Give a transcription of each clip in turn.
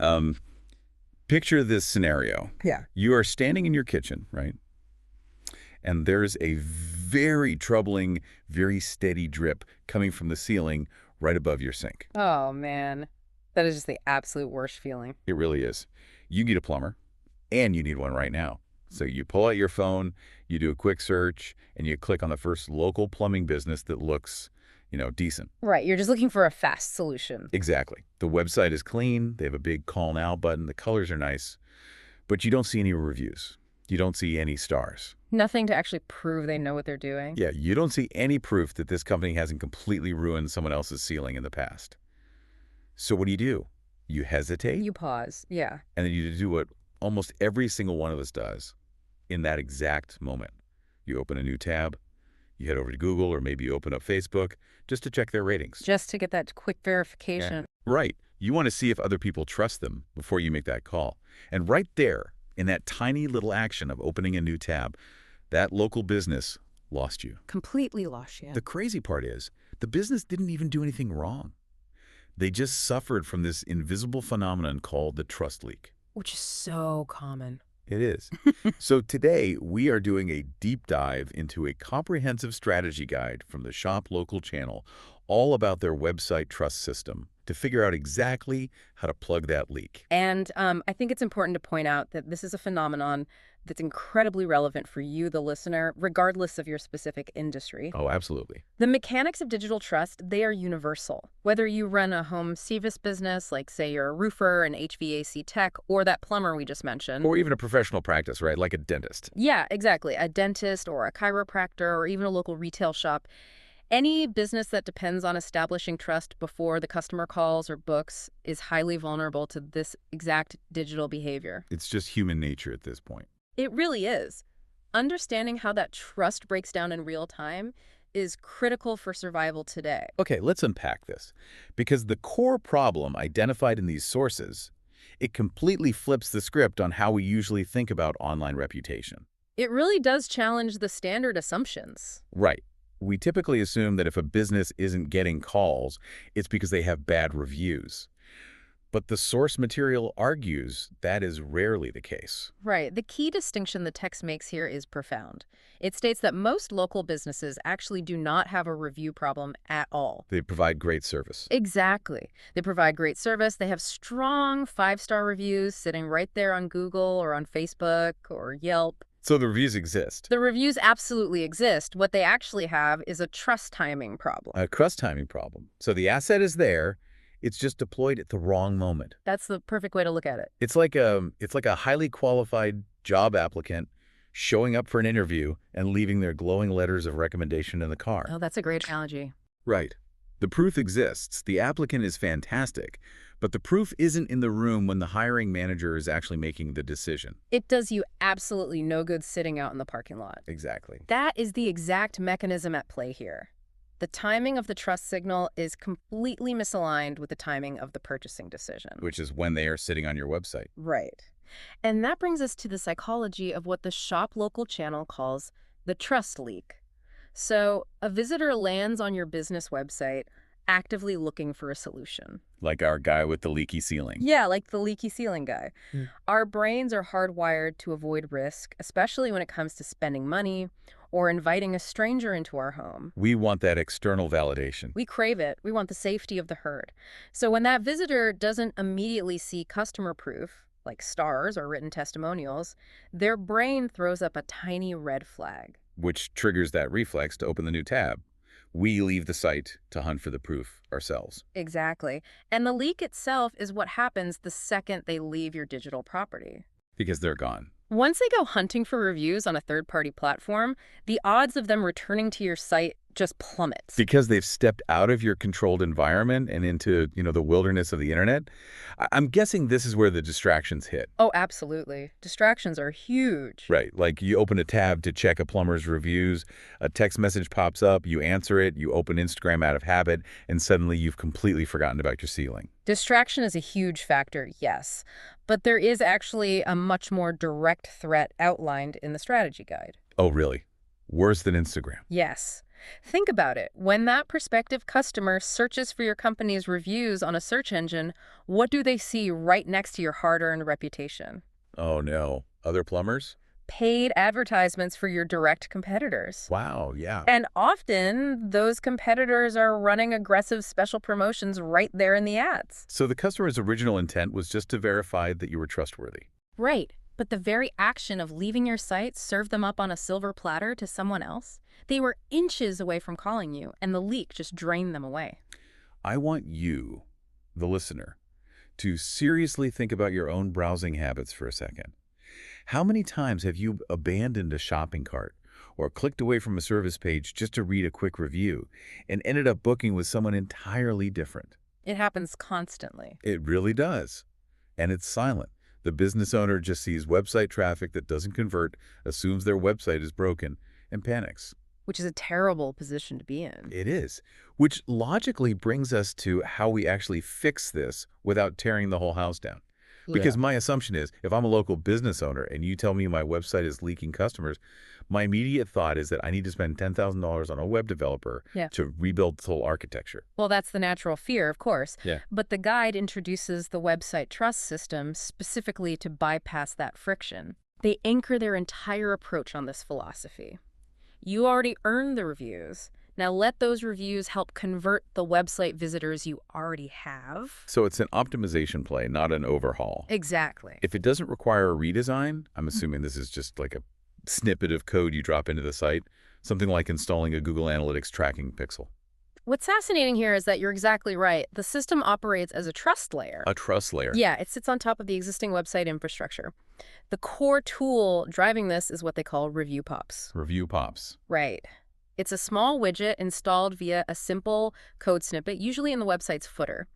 Um, Picture this scenario. Yeah. You are standing in your kitchen, right? And there's a very troubling, very steady drip coming from the ceiling right above your sink. Oh, man. That is just the absolute worst feeling. It really is. You need a plumber, and you need one right now. So you pull out your phone, you do a quick search, and you click on the first local plumbing business that looks, decent. Right. You're just looking for a fast solution. Exactly. The website is clean, they have a big call now button, the colors are nice, but you don't see any reviews. You don't see any stars. Nothing to actually prove they know what they're doing. Yeah, you don't see any proof that this company hasn't completely ruined someone else's ceiling in the past. So what do? You hesitate, You pause. Yeah. and then you do what almost every single one of us does in that exact moment. You open a new tab, you head over to Google, or maybe you open up Facebook just to check their ratings. Just to get that quick verification. Right. You want to see if other people trust them before you make that call. And right there, in that tiny little action of opening a new tab, that local business lost you. Completely lost you. The crazy part is, the business didn't even do anything wrong. They just suffered from this invisible phenomenon called the trust leak. Which is so common. It is. So today, we are doing a deep dive into a comprehensive strategy guide from the Shop Local channel, all about their website trust system, to figure out exactly how to plug that leak. And I think it's important to point out that this is a phenomenon that's incredibly relevant for you, the listener, regardless of your specific industry. Oh, absolutely. The mechanics of digital trust, they are universal. Whether you run a home service business, like say you're a roofer, an HVAC tech, or that plumber we just mentioned. Or even a professional practice, right? Like a dentist. Yeah, exactly. A dentist or a chiropractor or even a local retail shop. Any business that depends on establishing trust before the customer calls or books is highly vulnerable to this exact digital behavior. It's just human nature at this point. It really is. Understanding how that trust breaks down in real time is critical for survival today. Okay, let's unpack this. Because the core problem identified in these sources, it completely flips the script on how we usually think about online reputation. It really does challenge the standard assumptions. Right. We typically assume that if a business isn't getting calls, it's because they have bad reviews. But the source material argues that is rarely the case. Right. The key distinction the text makes here is profound. It states that most local businesses actually do not have a review problem at all. They provide great service. Exactly. They provide great service. They have strong 5-star reviews sitting right there on Google or on Facebook or Yelp. So the reviews exist. The reviews absolutely exist. What they actually have is a trust timing problem. A trust timing problem. So the asset is there, it's just deployed at the wrong moment. That's the perfect way to look at it. It's like a highly qualified job applicant showing up for an interview and leaving their glowing letters of recommendation in the car. Oh, that's a great analogy. Right. The proof exists. The applicant is fantastic, but the proof isn't in the room when the hiring manager is actually making the decision. It does you absolutely no good sitting out in the parking lot. Exactly. That is the exact mechanism at play here. The timing of the trust signal is completely misaligned with the timing of the purchasing decision. Which is when they are sitting on your website. Right. And that brings us to the psychology of what the Shop Local channel calls the trust leak. So a visitor lands on your business website actively looking for a solution. Like our guy with the leaky ceiling. Yeah, like the leaky ceiling guy. Hmm. Our brains are hardwired to avoid risk, especially when it comes to spending money or inviting a stranger into our home. We want that external validation. We crave it. We want the safety of the herd. So when that visitor doesn't immediately see customer proof, like stars or written testimonials, their brain throws up a tiny red flag. Which triggers that reflex to open the new tab. We leave the site to hunt for the proof ourselves. Exactly. And the leak itself is what happens the second they leave your digital property. Because they're gone. Once they go hunting for reviews on a third-party platform, the odds of them returning to your site just plummets. Because they've stepped out of your controlled environment and into, the wilderness of the internet. I'm guessing this is where the distractions hit. Oh, absolutely. Distractions are huge. Right. Like you open a tab to check a plumber's reviews, a text message pops up, you answer it, you open Instagram out of habit, and suddenly you've completely forgotten about your ceiling. Distraction is a huge factor, yes. But there is actually a much more direct threat outlined in the strategy guide. Oh, really? Worse than Instagram? Yes. Think about it. When that prospective customer searches for your company's reviews on a search engine, what do they see right next to your hard-earned reputation? Oh, no. Other plumbers? Paid advertisements for your direct competitors. Wow, yeah. And often, those competitors are running aggressive special promotions right there in the ads. So the customer's original intent was just to verify that you were trustworthy. Right. But the very action of leaving your site served them up on a silver platter to someone else. They were inches away from calling you, and the leak just drained them away. I want you, the listener, to seriously think about your own browsing habits for a second. How many times have you abandoned a shopping cart or clicked away from a service page just to read a quick review and ended up booking with someone entirely different? It happens constantly. It really does. And it's silent. The business owner just sees website traffic that doesn't convert, assumes their website is broken, and panics. Which is a terrible position to be in. It is, which logically brings us to how we actually fix this without tearing the whole house down. Because my assumption is, if I'm a local business owner and you tell me my website is leaking customers, my immediate thought is that I need to spend $10,000 on a web developer to rebuild the whole architecture. Well, that's the natural fear, of course. Yeah. But the guide introduces the website trust system specifically to bypass that friction. They anchor their entire approach on this philosophy. You already earned the reviews. Now let those reviews help convert the website visitors you already have. So it's an optimization play, not an overhaul. Exactly. If it doesn't require a redesign, I'm assuming this is just like a snippet of code you drop into the site, something like installing a Google Analytics tracking pixel. What's fascinating here is that you're exactly right. The system operates as a trust layer. A trust layer. Yeah, it sits on top of the existing website infrastructure. The core tool driving this is what they call review pops. Review pops. Right. It's a small widget installed via a simple code snippet, usually in the website's footer.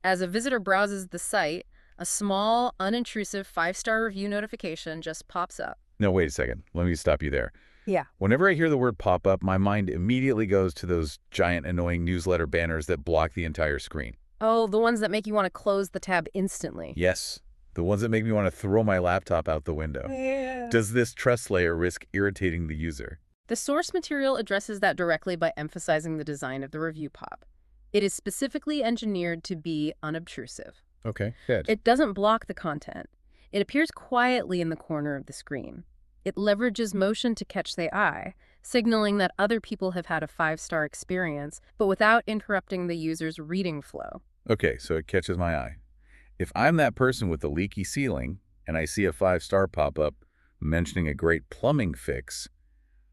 As a visitor browses the site, a small, unintrusive 5-star review notification just pops up. No, wait a second. Let me stop you there. Yeah. Whenever I hear the word pop up, my mind immediately goes to those giant, annoying newsletter banners that block the entire screen. Oh, the ones that make you want to close the tab instantly. Yes. The ones that make me want to throw my laptop out the window. Yeah. Does this trust layer risk irritating the user? The source material addresses that directly by emphasizing the design of the review pop. It is specifically engineered to be unobtrusive. Okay, good. It doesn't block the content. It appears quietly in the corner of the screen. It leverages motion to catch the eye, signaling that other people have had a 5-star experience, but without interrupting the user's reading flow. Okay, so it catches my eye. If I'm that person with the leaky ceiling and I see a 5-star pop up mentioning a great plumbing fix,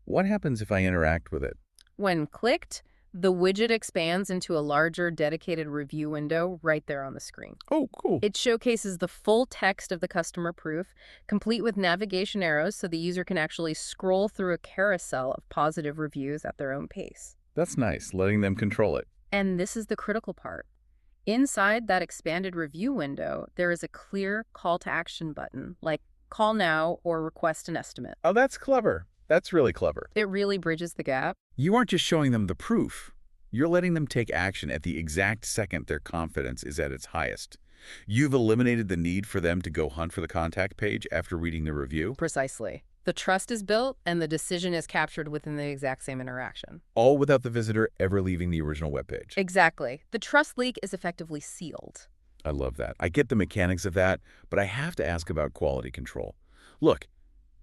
what happens if I interact with it? When clicked, the widget expands into a larger dedicated review window right there on the screen. Oh, cool. It showcases the full text of the customer proof, complete with navigation arrows so the user can actually scroll through a carousel of positive reviews at their own pace. That's nice, letting them control it. And this is the critical part. Inside that expanded review window, there is a clear call to action button, like call now or request an estimate. Oh, that's clever. That's really clever. It really bridges the gap. You aren't just showing them the proof. You're letting them take action at the exact second their confidence is at its highest. You've eliminated the need for them to go hunt for the contact page after reading the review. Precisely. The trust is built and the decision is captured within the exact same interaction. All without the visitor ever leaving the original webpage. Exactly. The trust leak is effectively sealed. I love that. I get the mechanics of that, but I have to ask about quality control. Look,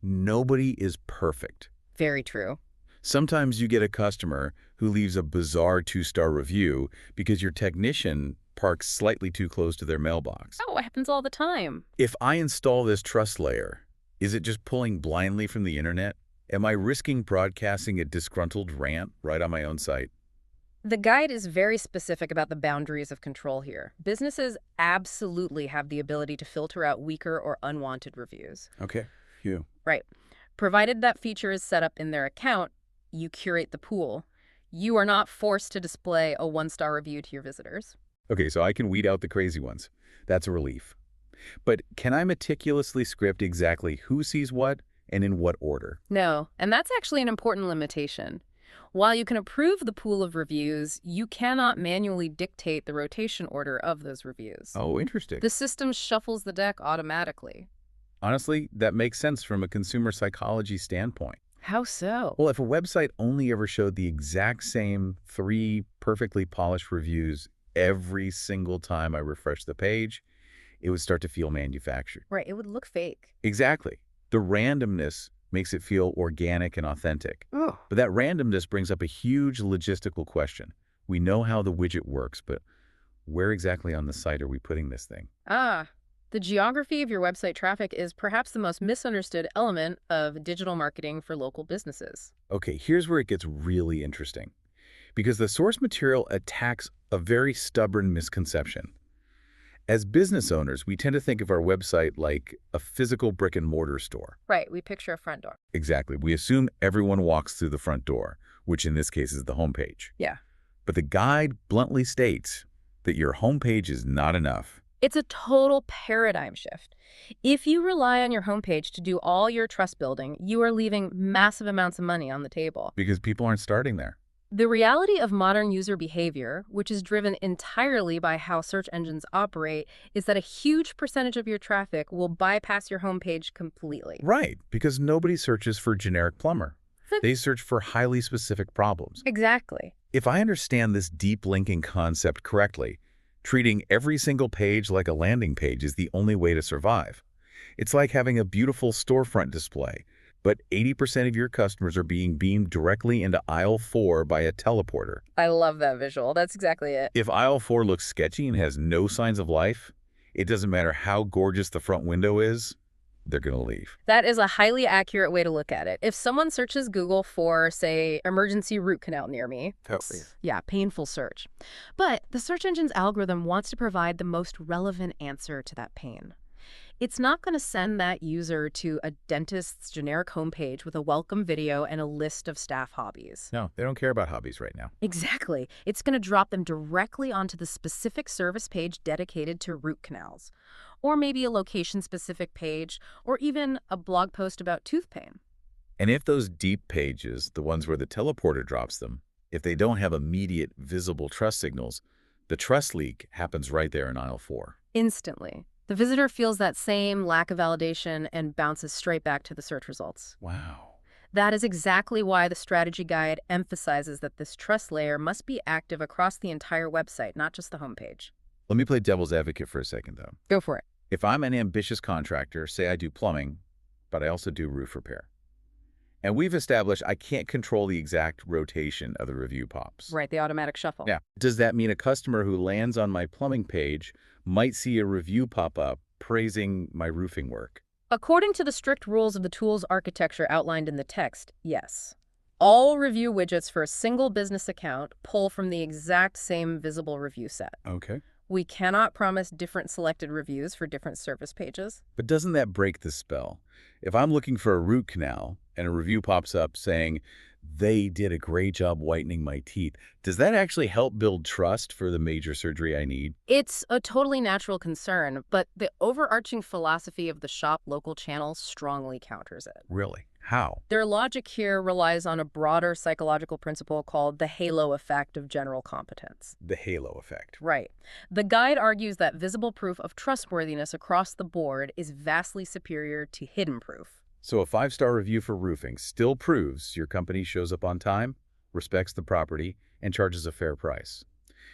nobody is perfect. Very true. Sometimes you get a customer who leaves a bizarre 2-star review because your technician parks slightly too close to their mailbox. Oh, it happens all the time. If I install this trust layer, is it just pulling blindly from the internet? Am I risking broadcasting a disgruntled rant right on my own site? The guide is very specific about the boundaries of control here. Businesses absolutely have the ability to filter out weaker or unwanted reviews. Okay, phew. Right. Provided that feature is set up in their account, you curate the pool. You are not forced to display a 1-star review to your visitors. Okay, so I can weed out the crazy ones. That's a relief. But can I meticulously script exactly who sees what and in what order? No, and that's actually an important limitation. While you can approve the pool of reviews, you cannot manually dictate the rotation order of those reviews. Oh, interesting. The system shuffles the deck automatically. Honestly, that makes sense from a consumer psychology standpoint. How so? Well, if a website only ever showed the exact same 3 perfectly polished reviews every single time I refresh the page, it would start to feel manufactured. Right, it would look fake. Exactly. The randomness makes it feel organic and authentic. Oh. But that randomness brings up a huge logistical question. We know how the widget works, but where exactly on the site are we putting this thing? Ah, the geography of your website traffic is perhaps the most misunderstood element of digital marketing for local businesses. Okay, here's where it gets really interesting. Because the source material attacks a very stubborn misconception. As business owners, we tend to think of our website like a physical brick-and-mortar store. Right, we picture a front door. Exactly. We assume everyone walks through the front door, which in this case is the homepage. Yeah. But the guide bluntly states that your homepage is not enough. It's a total paradigm shift. If you rely on your homepage to do all your trust building, you are leaving massive amounts of money on the table. Because people aren't starting there. The reality of modern user behavior, which is driven entirely by how search engines operate, is that a huge percentage of your traffic will bypass your homepage completely. Right, because nobody searches for generic plumber. They search for highly specific problems. Exactly. If I understand this deep linking concept correctly, treating every single page like a landing page is the only way to survive. It's like having a beautiful storefront display, but 80% of your customers are being beamed directly into aisle 4 by a teleporter. I love that visual. That's exactly it. If aisle 4 looks sketchy and has no signs of life, it doesn't matter how gorgeous the front window is, they're going to leave. That is a highly accurate way to look at it. If someone searches Google for, say, emergency root canal near me, yeah, painful search. But the search engine's algorithm wants to provide the most relevant answer to that pain. It's not going to send that user to a dentist's generic homepage with a welcome video and a list of staff hobbies. No, they don't care about hobbies right now. Exactly. It's going to drop them directly onto the specific service page dedicated to root canals, or maybe a location-specific page, or even a blog post about tooth pain. And if those deep pages, the ones where the teleporter drops them, if they don't have immediate visible trust signals, the trust leak happens right there in aisle 4. Instantly. The visitor feels that same lack of validation and bounces straight back to the search results. Wow. That is exactly why the strategy guide emphasizes that this trust layer must be active across the entire website, not just the homepage. Let me play devil's advocate for a second, though. Go for it. If I'm an ambitious contractor, say I do plumbing, but I also do roof repair, and we've established I can't control the exact rotation of the review pops. Right, the automatic shuffle. Yeah. Does that mean a customer who lands on my plumbing page might see a review pop up praising my roofing work? According to the strict rules of the tool's architecture outlined in the text, yes. All review widgets for a single business account pull from the exact same visible review set. Okay. We cannot promise different selected reviews for different service pages. But doesn't that break the spell? If I'm looking for a root canal and a review pops up saying, they did a great job whitening my teeth, does that actually help build trust for the major surgery I need? It's a totally natural concern, but the overarching philosophy of the Shop Local channel strongly counters it. Really? How? Their logic here relies on a broader psychological principle called the halo effect of general competence. The halo effect. Right. The guide argues that visible proof of trustworthiness across the board is vastly superior to hidden proof. So a 5-star review for roofing still proves your company shows up on time, respects the property, and charges a fair price.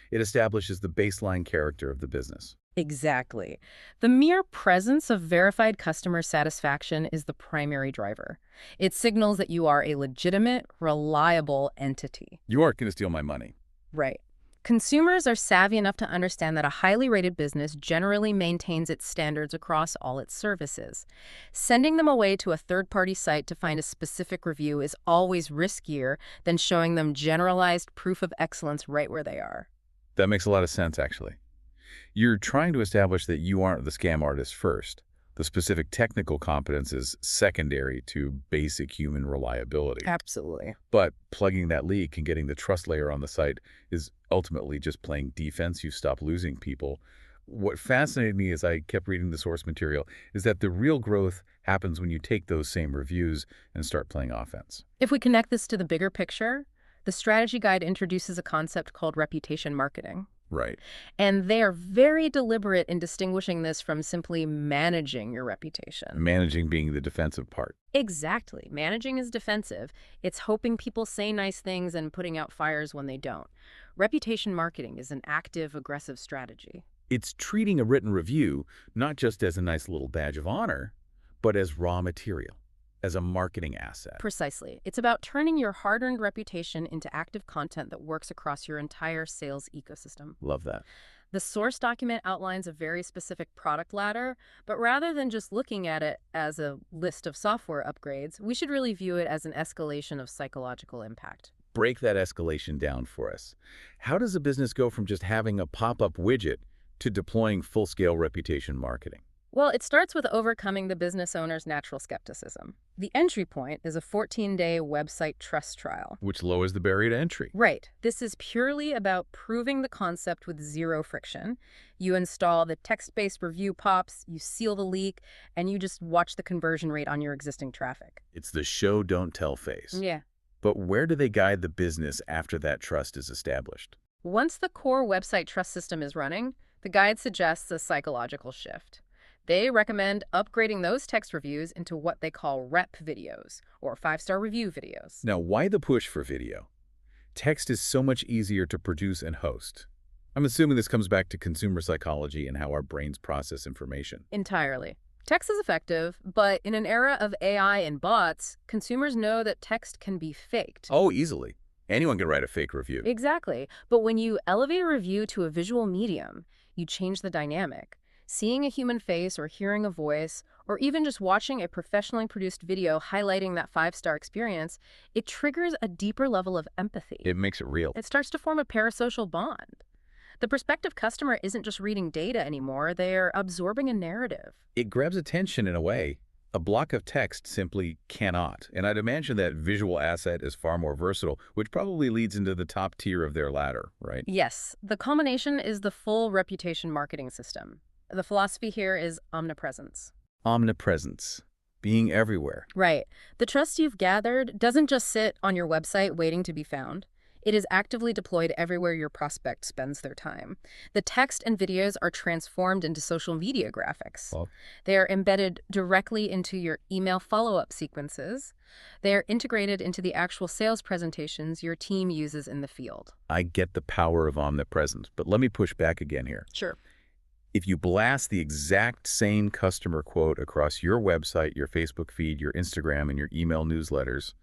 It establishes the baseline character of the business. Exactly. The mere presence of verified customer satisfaction is the primary driver. It signals that you are a legitimate, reliable entity. You aren't going to steal my money. Right. Consumers are savvy enough to understand that a highly rated business generally maintains its standards across all its services. Sending them away to a third-party site to find a specific review is always riskier than showing them generalized proof of excellence right where they are. That makes a lot of sense, actually. You're trying to establish that you aren't the scam artist first. The specific technical competence is secondary to basic human reliability. Absolutely. But plugging that leak and getting the trust layer on the site is ultimately just playing defense. You stop losing people. What fascinated me as I kept reading the source material is that the real growth happens when you take those same reviews and start playing offense. If we connect this to the bigger picture, the strategy guide introduces a concept called reputation marketing. Right. And they are very deliberate in distinguishing this from simply managing your reputation. Managing being the defensive part. Exactly. Managing is defensive. It's hoping people say nice things and putting out fires when they don't. Reputation marketing is an active, aggressive strategy. It's treating a written review not just as a nice little badge of honor, but as raw material, as a marketing asset. Precisely. It's about turning your hard-earned reputation into active content that works across your entire sales ecosystem. Love that. The source document outlines a very specific product ladder, but rather than just looking at it as a list of software upgrades, we should really view it as an escalation of psychological impact. Break that escalation down for us. How does a business go from just having a pop-up widget to deploying full-scale reputation marketing? Well, it starts with overcoming the business owner's natural skepticism. The entry point is a 14-day website trust trial. Which lowers the barrier to entry. Right. This is purely about proving the concept with zero friction. You install the text-based review pops, you seal the leak, and you just watch the conversion rate on your existing traffic. It's the show, don't tell phase. Yeah. But where do they guide the business after that trust is established? Once the core website trust system is running, the guide suggests a psychological shift. They recommend upgrading those text reviews into what they call rep videos, or 5-star review videos. Now, why the push for video? Text is so much easier to produce and host. I'm assuming this comes back to consumer psychology and how our brains process information. Entirely. Text is effective, but in an era of AI and bots, consumers know that text can be faked. Oh, easily. Anyone can write a fake review. Exactly. But when you elevate a review to a visual medium, you change the dynamic. Seeing a human face or hearing a voice, or even just watching a professionally produced video highlighting that 5-star experience, it triggers a deeper level of empathy. It makes it real. It starts to form a parasocial bond. The prospective customer isn't just reading data anymore, they're absorbing a narrative. It grabs attention in a way a block of text simply cannot. And I'd imagine that visual asset is far more versatile, which probably leads into the top tier of their ladder, right? Yes, the culmination is the full reputation marketing system. The philosophy here is omnipresence. Omnipresence. Being everywhere. Right. The trust you've gathered doesn't just sit on your website waiting to be found. It is actively deployed everywhere your prospect spends their time. The text and videos are transformed into social media graphics. Well, They are embedded directly into your email follow-up sequences. They are integrated into the actual sales presentations your team uses in the field. I get the power of omnipresence, but let me push back again here. Sure. If you blast the exact same customer quote across your website, your Facebook feed, your Instagram, and your email newsletters,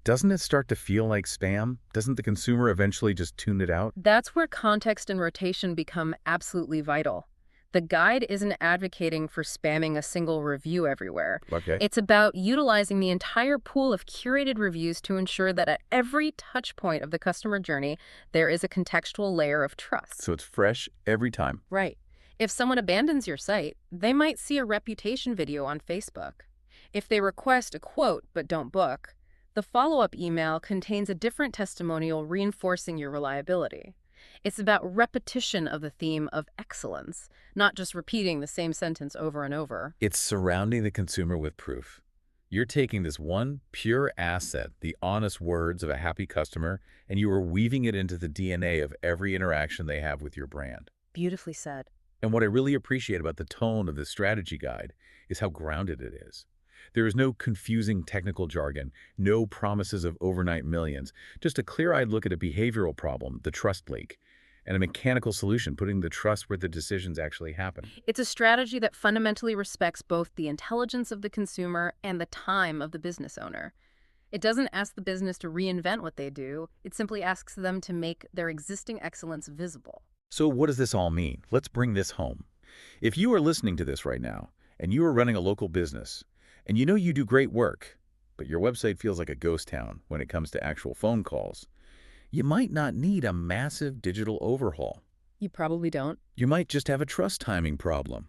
doesn't it start to feel like spam? Doesn't the consumer eventually just tune it out? That's where context and rotation become absolutely vital. The guide isn't advocating for spamming a single review everywhere. Okay. It's about utilizing the entire pool of curated reviews to ensure that at every touch point of the customer journey, there is a contextual layer of trust. So it's fresh every time. Right. If someone abandons your site, they might see a reputation video on Facebook. If they request a quote but don't book, the follow-up email contains a different testimonial reinforcing your reliability. It's about repetition of the theme of excellence, not just repeating the same sentence over and over. It's surrounding the consumer with proof. You're taking this one pure asset, the honest words of a happy customer, and you are weaving it into the DNA of every interaction they have with your brand. Beautifully said. And what I really appreciate about the tone of this strategy guide is how grounded it is. There is no confusing technical jargon, no promises of overnight millions, just a clear-eyed look at a behavioral problem, the trust leak, and a mechanical solution, putting the trust where the decisions actually happen. It's a strategy that fundamentally respects both the intelligence of the consumer and the time of the business owner. It doesn't ask the business to reinvent what they do, it simply asks them to make their existing excellence visible. So what does this all mean? Let's bring this home. If you are listening to this right now, and you are running a local business, and you know you do great work, but your website feels like a ghost town when it comes to actual phone calls, you might not need a massive digital overhaul. You probably don't. You might just have a trust timing problem.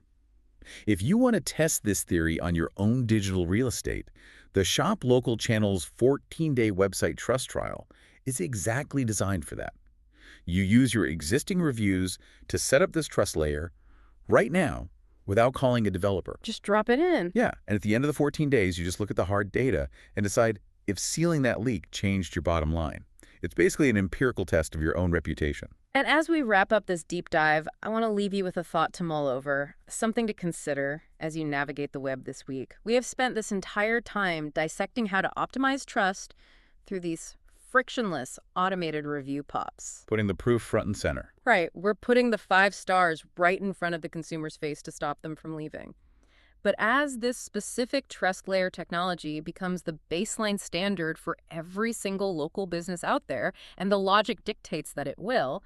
If you want to test this theory on your own digital real estate, the Shop Local Channel's 14-day website trust trial is exactly designed for that. You use your existing reviews to set up this trust layer right now without calling a developer. Just drop it in. Yeah, and at the end of the 14 days, you just look at the hard data and decide if sealing that leak changed your bottom line. It's basically an empirical test of your own reputation. And as we wrap up this deep dive, I want to leave you with a thought to mull over, something to consider as you navigate the web this week. We have spent this entire time dissecting how to optimize trust through these frictionless automated review pops. Putting the proof front and center. Right, we're putting the 5 stars right in front of the consumer's face to stop them from leaving. But as this specific trust layer technology becomes the baseline standard for every single local business out there, and the logic dictates that it will,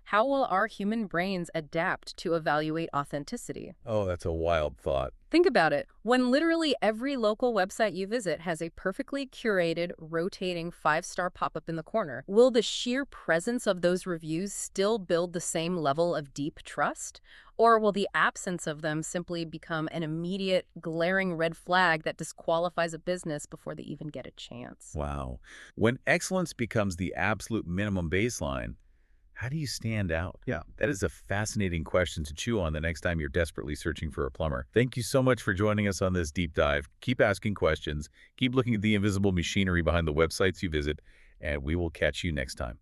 how will our human brains adapt to evaluate authenticity? Oh, that's a wild thought. Think about it. When literally every local website you visit has a perfectly curated, rotating 5 star pop up in the corner, will the sheer presence of those reviews still build the same level of deep trust? Or will the absence of them simply become an immediate, glaring red flag that disqualifies a business before they even get a chance? Wow. When excellence becomes the absolute minimum baseline, how do you stand out? Yeah, that is a fascinating question to chew on the next time you're desperately searching for a plumber. Thank you so much for joining us on this deep dive. Keep asking questions, keep looking at the invisible machinery behind the websites you visit, and we will catch you next time.